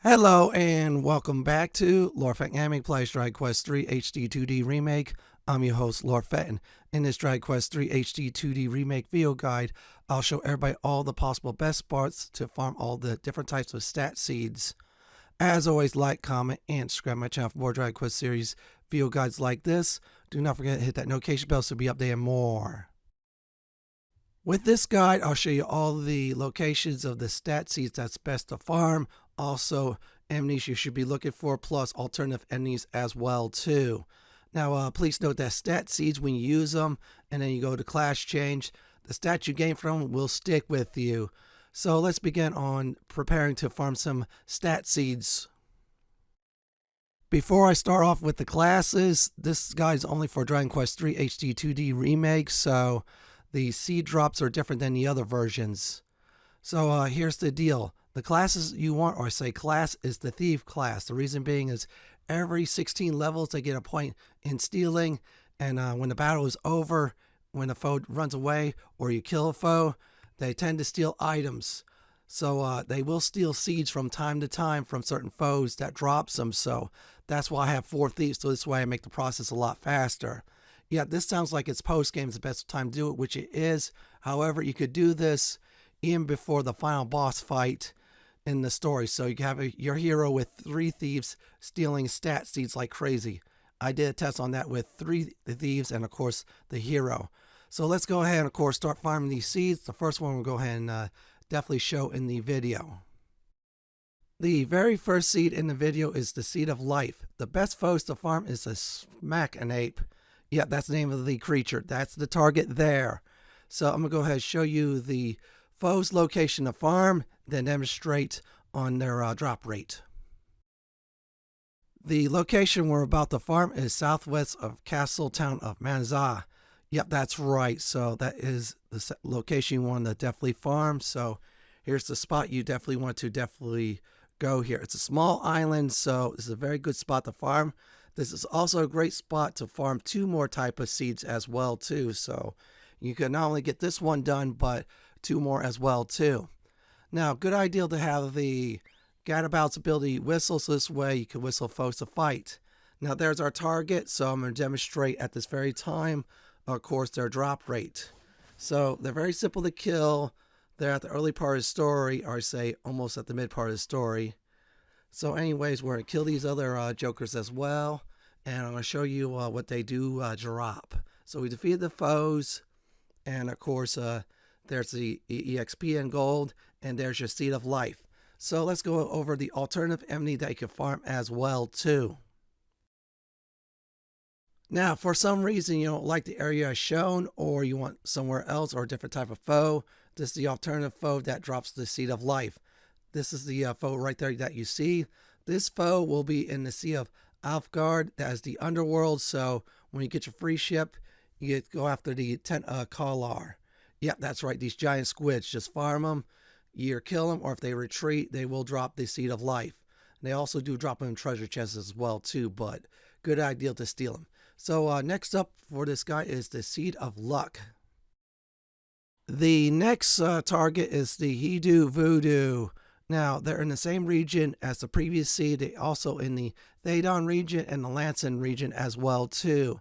Hello and welcome back to Lord Fenton Anime Plays Dragon Quest III HD 2D Remake. I'm your host, Lord Fenton. In this Dragon Quest III HD 2D Remake video guide, I'll show everybody all the possible best spots to farm all the different types of stat seeds. As always, like, comment, and subscribe to my channel for more Dragon Quest series video guides like this. Do not forget to hit that notification bell so you'll be updated more. With this guide, I'll show you all the locations of the stat seeds that's best to farm. Also, enemies you should be looking for, plus alternative enemies as well too. Now, please note that stat seeds, when you use them and then you go to class change, the stats you gain from them will stick with you. So let's begin on preparing to farm some stat seeds. Before I start off with the classes, this guide is only for Dragon Quest III HD 2D Remake, so the seed drops are different than the other versions. So here's the deal. The classes you want, or say class, is the thief class. The reason being is every 16 levels they get a point in stealing, and when the battle is over, when a foe runs away or you kill a foe, they tend to steal items. So they will steal seeds from time to time from certain foes that drops them. So that's why I have 4 thieves. So this way I make the process a lot faster. Yeah, this sounds like it's post-game is the best time to do it, which it is. However, you could do this even before the final boss fight in the story. So you have your hero with 3 thieves stealing stat seeds like crazy. I did a test on that with 3 thieves and, of course, the hero. So let's go ahead and, of course, start farming these seeds. The first one we'll go ahead and definitely show in the video. The very first seed in the video is the Seed of Life. The best foes to farm is a smack an ape. Yeah, that's the name of the creature. That's the target there. So I'm going to go ahead and show you the foe's location to farm, then demonstrate on their drop rate. The location we're about to farm is southwest of Castle Town of Manza. Yep, that's right. So that is the location you want to definitely farm. So here's the spot you definitely want to go here. It's a small island, so this is a very good spot to farm. This is also a great spot to farm 2 more type of seeds as well too. So you can not only get this one done, but 2 more as well too. Now, good idea to have the Gadabout's ability whistle, so this way you can whistle foes to fight. Now there's our target, so I'm going to demonstrate at this very time, of course, their drop rate. So they're very simple to kill. They're at the early part of the story, or say almost at the mid part of the story. So anyways, we're going to kill these other jokers as well. And I'm going to show you what they do drop. So we defeated the foes. And of course, there's the EXP and gold. And there's your Seed of Life. So let's go over the alternative enemy that you can farm as well too. Now, for some reason you don't like the area I shown, or you want somewhere else or a different type of foe, this is the alternative foe that drops the Seed of Life. This is the foe right there that you see. This foe will be in the Sea of Alfgard. That is the underworld. So when you get your free ship, you go after the Kalar. Yep, that's right. These giant squids. Just farm them. You either kill them, or if they retreat, they will drop the Seed of Life. And they also do drop them in treasure chests as well too, but good idea to steal them. So next up for this guy is the Seed of Luck. The next target is the Hidu Voodoo. Now, they're in the same region as the previous seed. They also in the Thadon region and the Lanson region as well too.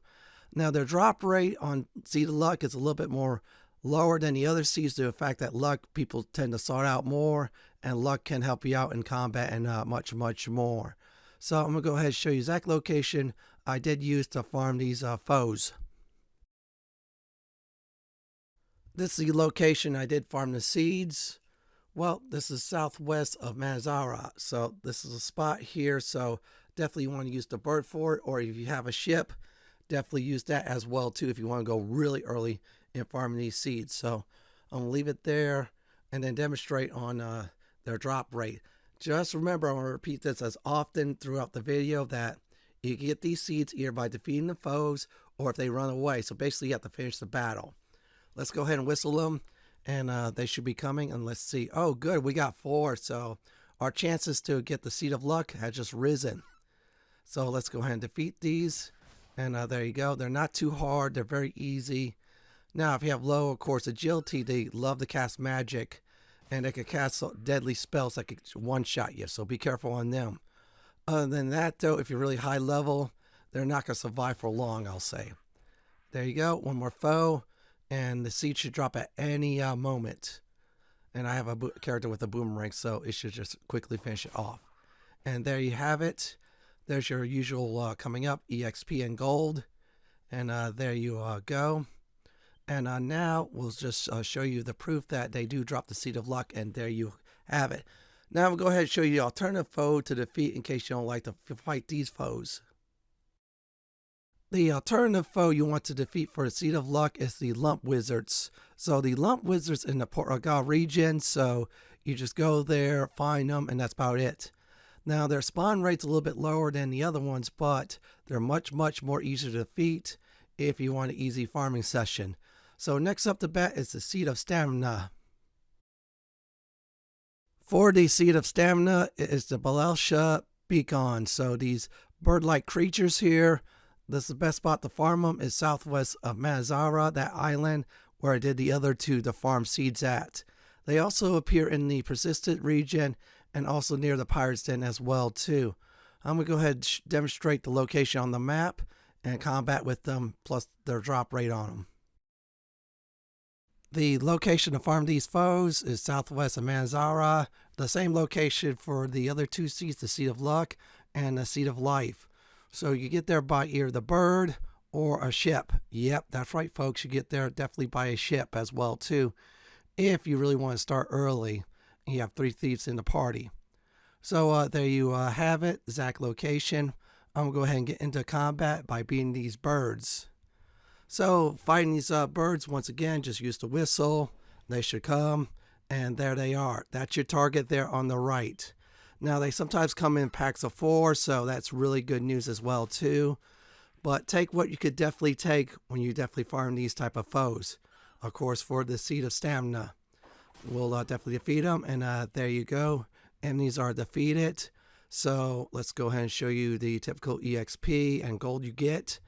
Now, their drop rate on Seed of Luck is a little bit more lower than the other seeds due to the fact that luck people tend to sort out more, and luck can help you out in combat and much more. So I'm going to go ahead and show you exact location I did use to farm these foes. This is the location I did farm the seeds. Well, this is southwest of Manzara, so this is a spot here, so definitely want to use the bird for it, or if you have a ship, definitely use that as well too if you want to go really early in farming these seeds. So I'm going to leave it there and then demonstrate on their drop rate. Just remember, I'm going to repeat this as often throughout the video, that you can get these seeds either by defeating the foes or if they run away. So basically you have to finish the battle. Let's go ahead and whistle them. And they should be coming, and let's see. Oh, good, we got 4. So our chances to get the Seed of Luck had just risen. So let's go ahead and defeat these. And there you go. They're not too hard. They're very easy. Now, if you have low, of course, agility, they love to cast magic. and they can cast deadly spells that could one-shot you, so be careful on them. Other than that, though, if you're really high level, they're not going to survive for long, I'll say. There you go, one more foe, and the seed should drop at any moment. And I have a character with a boomerang, so it should just quickly finish it off. And there you have it. There's your usual coming up, EXP and gold. And there you go. And now we'll just show you the proof that they do drop the Seed of Luck, and there you have it. Now we'll go ahead and show you the alternative foe to defeat in case you don't like to fight these foes. The alternative foe you want to defeat for the Seed of Luck is the Lump Wizards. So the Lump Wizards in the Portugal region, so you just go there, find them, and that's about it. Now their spawn rate's a little bit lower than the other ones, but they're much more easier to defeat if you want an easy farming session. So next up to bat is the Seed of Stamina. For the Seed of Stamina is the Balelsha Beacon. So these bird-like creatures here, this is the best spot to farm them is southwest of Manazara, that island where I did the other two to farm seeds at. They also appear in the Persistent region and also near the Pirate's Den as well too. I'm going to go ahead and demonstrate the location on the map and combat with them plus their drop rate on them. The location to farm these foes is southwest of Manazara, the same location for the other two seeds, the Seed of Luck and the Seed of Life. So you get there by either the bird or a ship. Yep, that's right, folks. You get there definitely by a ship as well, too, if you really want to start early. You have 3 thieves in the party. So there you have it, exact location. I'm going to go ahead and get into combat by beating these birds. So fighting these birds, once again, just use the whistle. They should come, and there they are. That's your target there on the right. Now, they sometimes come in packs of 4, so that's really good news as well, too. But take what you could definitely take when you definitely farm these type of foes. Of course, for the Seed of Stamina, we'll definitely defeat them. And there you go. Enemies are defeated. So let's go ahead and show you the typical EXP and gold you get.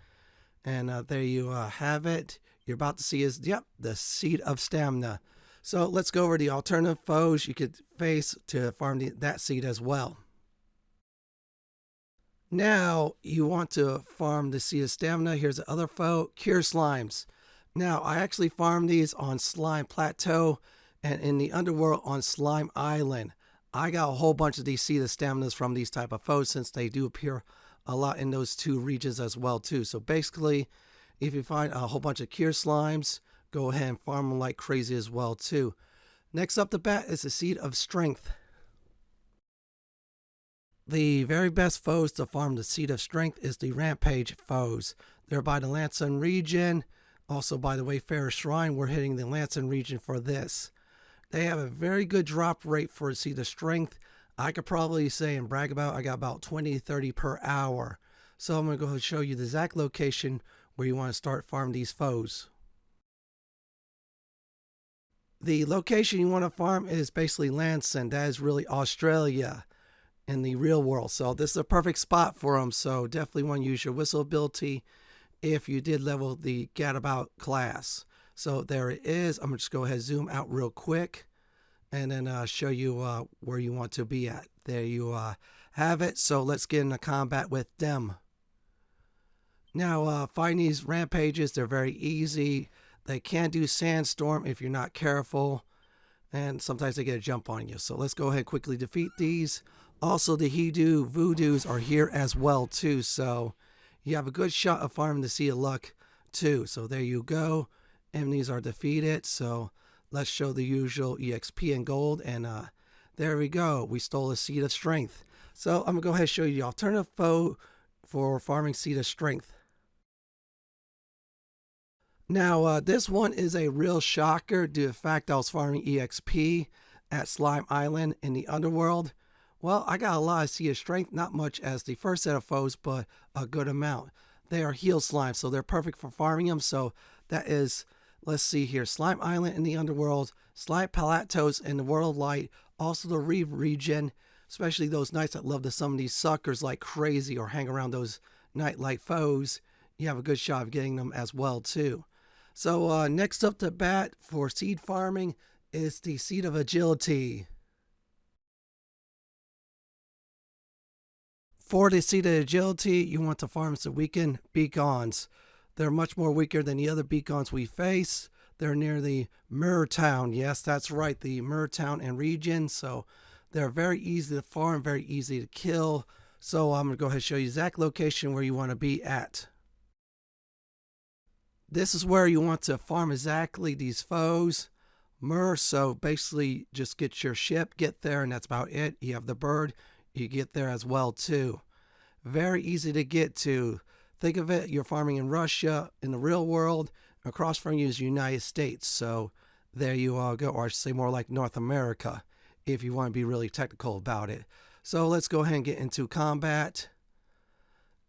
And there you have it. You're about to see is, yep, the Seed of Stamina. So let's go over the alternative foes you could face to farm that seed as well. Now you want to farm the Seed of Stamina. Here's the other foe, Cure Slimes. Now I actually farm these on Slime Plateau and in the underworld on Slime Island. I got a whole bunch of these Seed of Staminas from these type of foes since they do appear a lot in those 2 regions as well too. So basically, if you find a whole bunch of Cure Slimes, go ahead and farm them like crazy as well too. Next up the bat is the Seed of Strength. The very best foes to farm the Seed of Strength is the Rampage foes. They're by the Lanson region. Also by the Wayfarer Shrine, we're hitting the Lanson region for this. They have a very good drop rate for Seed of Strength. I could probably say and brag about I got about 20-30 per hour. So I'm going to go ahead and show you the exact location where you want to start farming these foes. The location you want to farm is basically Lanson. That is really Australia in the real world. So this is a perfect spot for them. So definitely want to use your whistle ability if you did level the Gadabout class. So there it is. I'm going to just go ahead and zoom out real quick and then show you where you want to be at. There you have it. So let's get into combat with them. Now find these rampages. They're very easy. They can do sandstorm if you're not careful, and sometimes they get a jump on you. So let's go ahead and quickly defeat these. Also, the Hoodoo Voodoos are here as well too, so you have a good shot of farming the Seed of Luck too. So there you go. Enemies are defeated. So let's show the usual EXP and gold, and there we go. We stole a Seed of Strength. So I'm gonna go ahead and show you the alternative foe for farming Seed of Strength. Now, this one is a real shocker due to the fact I was farming EXP at Slime Island in the underworld. Well, I got a lot of Seed of Strength, not much as the first set of foes, but a good amount. They are heal slimes, so they're perfect for farming them. So that is, let's see here, Slime Island in the underworld, Slime Plateaus in the World of Light, also the Reeve region, especially those knights that love to summon these suckers like crazy or hang around those knight-like foes. You have a good shot of getting them as well too. So next up to bat for seed farming is the Seed of Agility. For the Seed of Agility, you want to farm the weakened beacons. They're much more weaker than the other beacons we face. They're near the Mirror Town. Yes, that's right, the Mirror Town and region. So they're very easy to farm, very easy to kill. So I'm going to go ahead and show you the exact location where you want to be at. This is where you want to farm exactly these foes. Mirror, so basically just get your ship, get there, and that's about it. You have the bird, you get there as well too. Very easy to get to. Think of it, you're farming in Russia, in the real world. Across from you is the United States. So there you all go, or I should say more like North America, if you want to be really technical about it. So let's go ahead and get into combat.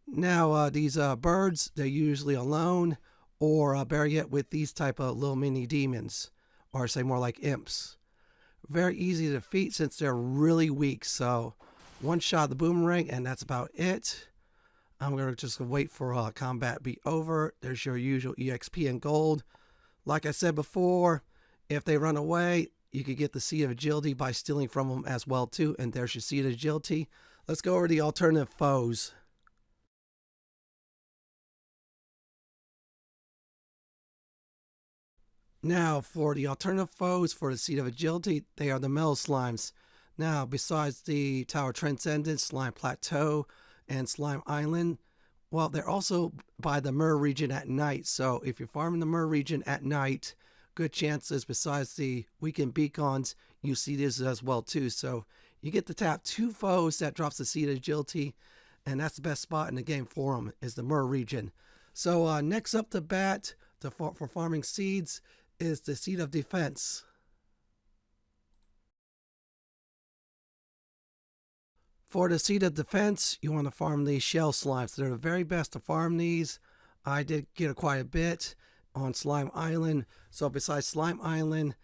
Now these birds, they're usually alone, or better yet with these type of little mini demons, or say more like imps. Very easy to defeat since they're really weak. So one shot of the boomerang and that's about it. I'm going to just wait for combat be over. There's your usual EXP and gold. Like I said before, if they run away, you could get the Seed of Agility by stealing from them as well too. And there's your Seed of Agility. Let's go over the alternative foes. Now, for the alternative foes for the Seed of Agility, they are the Metal Slimes. Now, besides the Tower Transcendence, Slime Plateau, and Slime Island, well, they're also by the Mirror region at night. So if you're farming the Mirror region at night, good chances besides the weakened beacons, you see this as well too. So you get to tap 2 foes that drops the Seed of Agility, and that's the best spot in the game for them, is the Mirror region. So next up to bat for farming seeds is the Seed of Defense. For the Seed of Defense, you want to farm these shell slimes. They're the very best to farm these. I did get quite a bit on Slime Island. So besides Slime Island,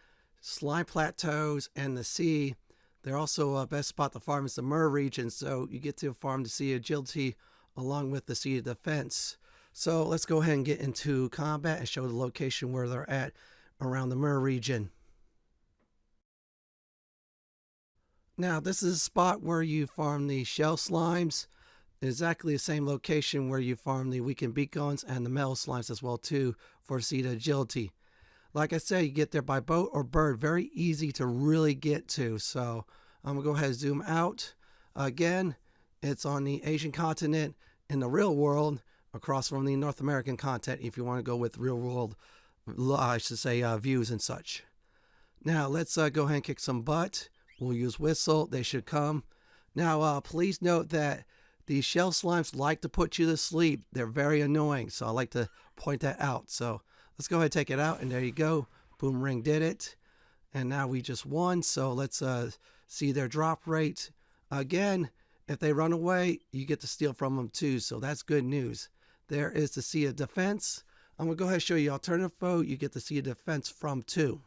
Slime Plateaus, and the sea, they're also a best spot to farm is the Mirror region. So you get to farm the Seed of Agility along with the Seed of Defense. So let's go ahead and get into combat and show the location where they're at around the Mirror region. Now, this is a spot where you farm the shell slimes. Exactly the same location where you farm the weakened beacons and the metal slimes as well too for Seed of Agility. Like I said, you get there by boat or bird. Very easy to really get to. So I'm going to go ahead and zoom out. Again, it's on the Asian continent in the real world across from the North American continent if you want to go with real world, I should say, views and such. Now, let's go ahead and kick some butt. We'll use whistle. They should come. Now, please note that these shell slimes like to put you to sleep. They're very annoying, so I like to point that out. So let's go ahead and take it out, and there you go. Boomerang did it. And now we just won, so let's see their drop rate. Again, if they run away, you get to steal from them too, so that's good news. There is the Seed of Defense. I'm going to go ahead and show you alternative foe. You get the Seed of Defense from too.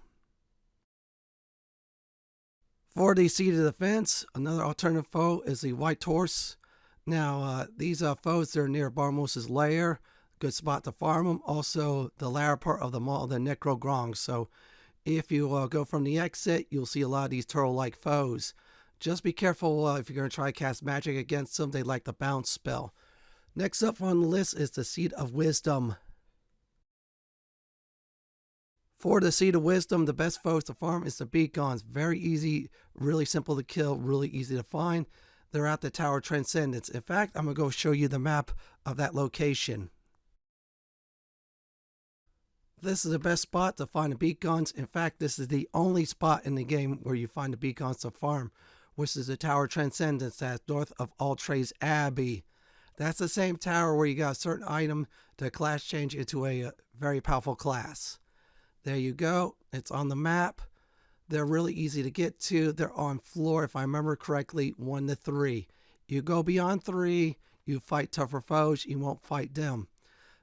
For the Seed of Defense, another alternative foe is the White Horse. Now, these foes, they're near Barmos's lair. Good spot to farm them. Also, the lair part of the mall, the Necrogrong. So, if you go from the exit, you'll see a lot of these turtle-like foes. Just be careful if you're going to try to cast magic against them. They like the bounce spell. Next up on the list is the Seed of Wisdom. For the Seed of Wisdom, the best foes to farm is the beacons. Very easy, really simple to kill, really easy to find. They're at the Tower Transcendence. In fact, I'm going to go show you the map of that location. This is the best spot to find the beacons. In fact, this is the only spot in the game where you find the beacons to farm, which is the Tower Transcendence that's north of Alltrays Abbey. That's the same tower where you got a certain item to class change into a very powerful class. There you go. It's on the map. They're really easy to get to. They're on floor, if I remember correctly, 1 to 3. You go beyond 3, you fight tougher foes. You won't fight them.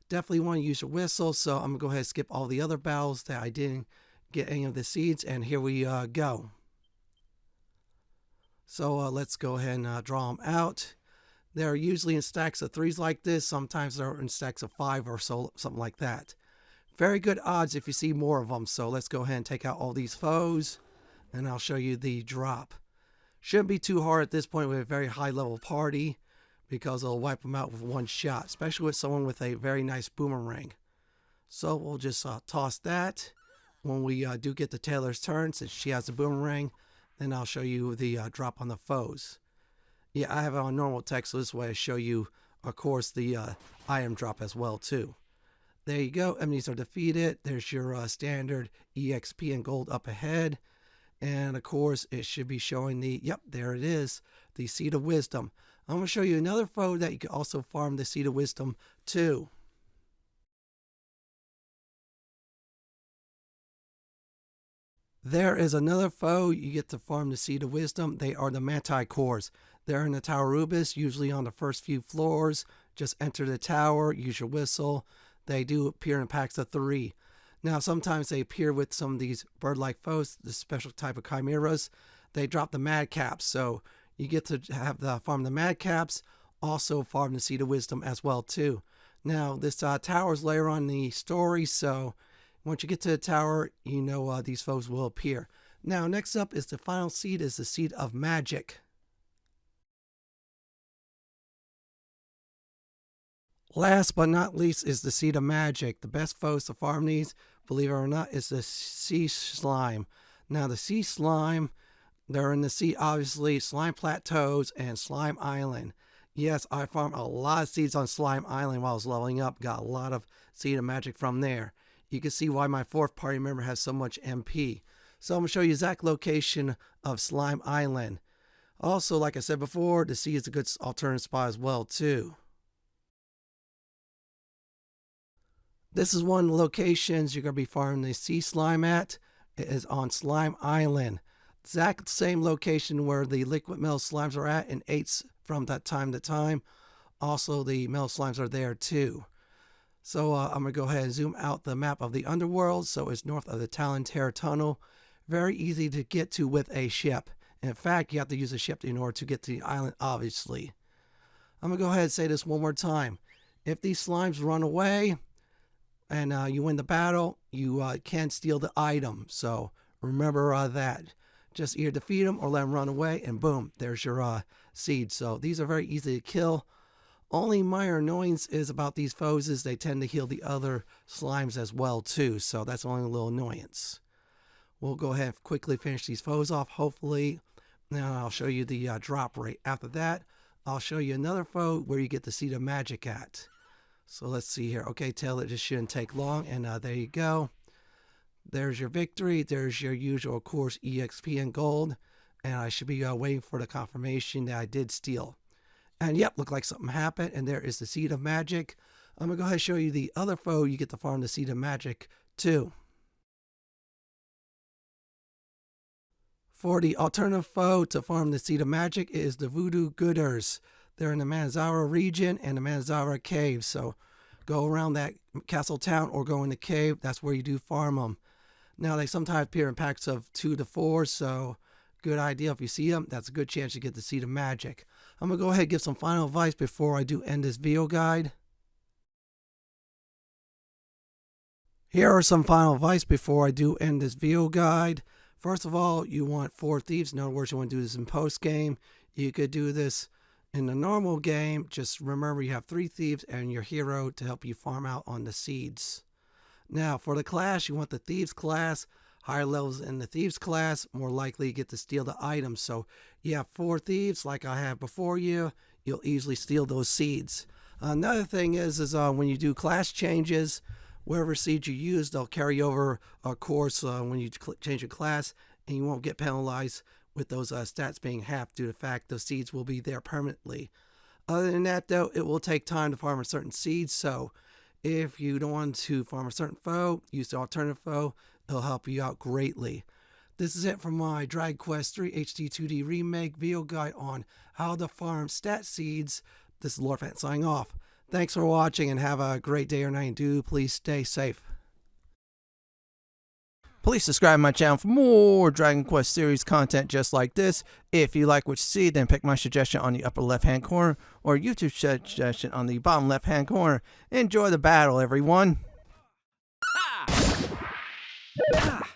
Definitely want to use your whistle, so I'm going to go ahead and skip all the other battles that I didn't get any of the seeds, and here we go. So let's go ahead and draw them out. They're usually in stacks of 3s like this. Sometimes they're in stacks of 5 or so, something like that. very good odds if you see more of them. So let's go ahead and take out all these foes, and I'll show you the drop. Shouldn't be too hard at this point with a very high level party, because it'll wipe them out with one shot, especially with someone with a very nice boomerang. So we'll just toss that. When we do get to Taylor's turn, since she has the boomerang, then I'll show you the drop on the foes. Yeah, I have it on normal text, so this way I show you, of course, the item drop as well too. There you go, enemies are defeated. There's your standard EXP and gold up ahead. And of course, it should be showing the, yep, there it is, the Seed of Wisdom. I'm going to show you another foe that you can also farm the Seed of Wisdom too. There is another foe you get to farm the Seed of Wisdom. They are the Manticores. They're in the Tower Rubus, usually on the first few floors. Just enter the tower, use your whistle. They do appear in packs of 3. Now, sometimes they appear with some of these bird-like foes, the special type of chimeras. They drop the madcaps, so you get to have the farm the madcaps, also farm the Seed of Wisdom as well too. Now, this tower is later on in the story, so once you get to the tower, you know these foes will appear. Now, next up is the final seed, is the Seed of Magic. Last but not least is the Seed of Magic. The best foes to farm these, believe it or not, is the sea slime. Now, the sea slime, they're in the sea, obviously, slime plateaus and slime island. Yes, I farmed a lot of seeds on slime island while I was leveling up. Got a lot of Seed of Magic from there. You can see why my 4th party member has so much MP. So I'm going to show you the exact location of Slime Island. Also, like I said before, the sea is a good alternative spot as well too. This is one of the locations you're going to be farming the sea slime at. It is on Slime Island. Exact same location where the liquid metal slimes are at in 8s from that time to time. Also, the metal slimes are there too. So I'm going to go ahead and zoom out the map of the underworld. So it's north of the Talon-Terror Tunnel. Very easy to get to with a ship. In fact, you have to use a ship in order to get to the island, obviously. I'm going to go ahead and say this one more time. If these slimes run away and you win the battle, you can steal the item. So remember that. Just either defeat them or let them run away, and boom, there's your seed. So these are very easy to kill. Only minor annoyance is about these foes is they tend to heal the other slimes as well too. So that's only a little annoyance. We'll go ahead and quickly finish these foes off, hopefully. Now I'll show you the drop rate. After that, I'll show you another foe where you get the Seed of Magic at. So let's see here. Okay, Taylor, this shouldn't take long. And there you go. There's your victory. There's your usual, of course, EXP and gold. And I should be waiting for the confirmation that I did steal. And yep, looked like something happened. And there is the Seed of Magic. I'm going to go ahead and show you the other foe you get to farm the Seed of Magic too. For the alternative foe to farm the Seed of Magic is the Voodoo Gooders. They're in the Manazara region and the Manazara cave. So go around that castle town or go in the cave. That's where you do farm them. Now, they sometimes appear in packs of 2 to 4. So good idea. If you see them, that's a good chance to get the Seed of Magic. I'm going to go ahead and give some final advice before I do end this video guide. Here are some final advice before I do end this video guide. First of all, you want 4 thieves. In other words, you want to do this in post-game. You could do this in the normal game. Just remember you have 3 thieves and your hero to help you farm out on the seeds. Now, for the class, you want the thieves class. Higher levels in the thieves class, more likely you get to steal the items. So you have 4 thieves like I have before you. You'll easily steal those seeds. Another thing is when you do class changes, wherever seeds you use, they'll carry over, of course, when you change your class, and you won't get penalized with those stats being halved due to the fact those seeds will be there permanently. Other than that, though, it will take time to farm a certain seed. So if you don't want to farm a certain foe, use the alternative foe. It'll help you out greatly. This is it for my Dragon Quest III HD2D Remake video guide on how to farm stat seeds. This is Lord Fenton signing off. Thanks for watching and have a great day or night. And do please stay safe. Please subscribe to my channel for more Dragon Quest series content just like this. If you like what you see, then pick my suggestion on the upper left hand corner or YouTube suggestion on the bottom left hand corner. Enjoy the battle, everyone. Ah.